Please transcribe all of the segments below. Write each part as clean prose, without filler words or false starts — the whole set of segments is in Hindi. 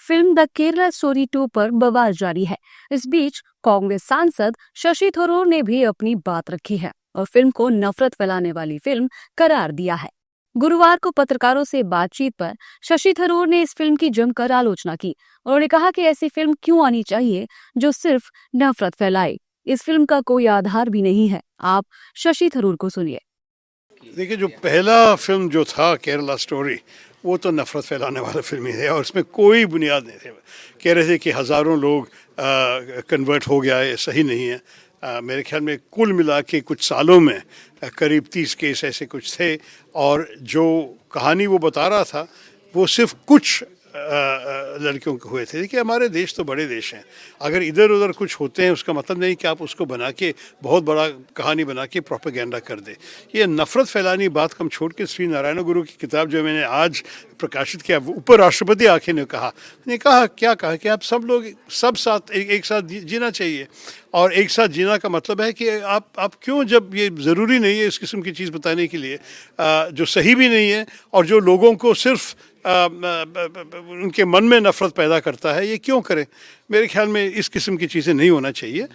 फिल्म द केरला स्टोरी 2 पर बवाल जारी है। इस बीच कांग्रेस सांसद शशि थरूर ने भी अपनी बात रखी है और फिल्म को नफरत फैलाने वाली फिल्म करार दिया है। गुरुवार को पत्रकारों से बातचीत पर शशि थरूर ने इस फिल्म की जमकर आलोचना की। उन्होंने कहा कि ऐसी फिल्म क्यों आनी चाहिए जो सिर्फ नफरत फैलाए। इस फिल्म का कोई आधार भी नहीं है। आप शशि थरूर को सुनिए। देखिए, जो पहला फिल्म जो था केरला स्टोरी, वो तो नफरत फैलाने वाला फिल्म ही है और उसमें कोई बुनियाद नहीं थे। कह रहे थे कि हज़ारों लोग कन्वर्ट हो गया है, सही नहीं है। मेरे ख्याल में कुल मिला के कुछ सालों में करीब 30 केस ऐसे कुछ थे और जो कहानी वो बता रहा था वो सिर्फ कुछ लड़कियों के हुए थे। देखिए, हमारे देश तो बड़े देश हैं। अगर इधर उधर कुछ होते हैं उसका मतलब नहीं कि आप उसको बना के बहुत बड़ा कहानी बना के प्रोपेगेंडा कर दे। ये नफरत फैलानी बात कम छोड़ के श्री नारायण गुरु की किताब जो मैंने आज प्रकाशित किया, उपराष्ट्रपति आके ने कहा क्या कहा कि आप सब लोग सब साथ एक साथ जीना चाहिए। और एक साथ जीना का मतलब है कि आप क्यों, जब ये ज़रूरी नहीं है इस किस्म की चीज़ बताने के लिए जो सही भी नहीं है और जो लोगों को सिर्फ उनके मन में नफरत पैदा करता है, ये क्यों करें। मेरे ख्याल में इस किस्म की चीज़ें नहीं होना चाहिए।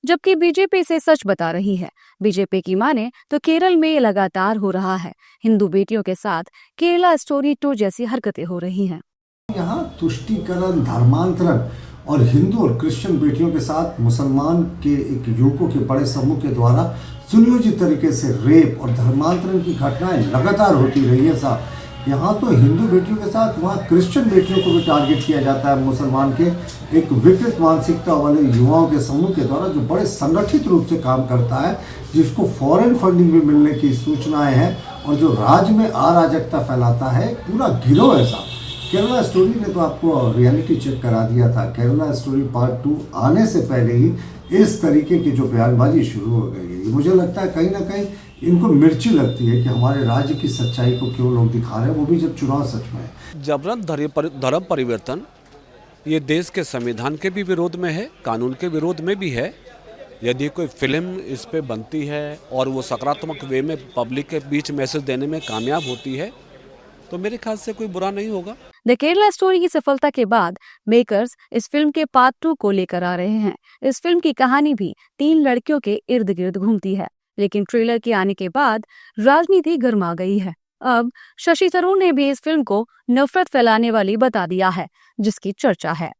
जबकि बीजेपी इसे सच बता रही है। बीजेपी की माने तो केरल में लगातार हो रहा है। हिंदू बेटियों के साथ केरला स्टोरी 2 जैसी हरकतें हो रही हैं। यहाँ तुष्टीकरण, धर्मांतरण और हिंदू और क्रिश्चियन बेटियों के साथ मुसलमान के एक युवकों के बड़े समूह के द्वारा सुनियोजित तरीके से रेप और धर्मांतरण की घटनाएं लगातार होती रही है साहब। यहाँ तो हिंदू बेटियों के साथ वहाँ क्रिश्चियन बेटियों को भी टारगेट किया जाता है। मुसलमान के एक विकृत मानसिकता वाले युवाओं के समूह के द्वारा जो बड़े संगठित रूप से काम करता है, जिसको फॉरेन फंडिंग भी मिलने की सूचनाएं हैं और जो राज्य में अराजकता फैलाता है, पूरा गिरोह है साहब। केरला स्टोरी ने तो आपको रियलिटी चेक करा दिया था। केरला स्टोरी पार्ट 2 आने से पहले ही इस तरीके की जो बयानबाजी शुरू हो गई है, मुझे लगता है कहीं ना कहीं इनको मिर्ची लगती है कि हमारे राज्य की सच्चाई को क्यों लोग दिखा रहे हैं, वो भी जब चुनाव सच में है। जबरन धर्म परिवर्तन ये देश के संविधान के भी विरोध में है, कानून के विरोध में भी है। यदि कोई फिल्म इस पे बनती है और वो सकारात्मक वे में पब्लिक के बीच मैसेज देने में कामयाब होती है तो मेरे ख्याल से कोई बुरा नहीं होगा। द केरला स्टोरी की सफलता के बाद मेकर्स इस फिल्म के पार्ट 2 को लेकर आ रहे हैं। इस फिल्म की कहानी भी 3 लड़कियों के इर्द गिर्द घूमती है, लेकिन ट्रेलर के आने के बाद राजनीति गर्मा गई है। अब शशि थरूर ने भी इस फिल्म को नफरत फैलाने वाली बता दिया है, जिसकी चर्चा है।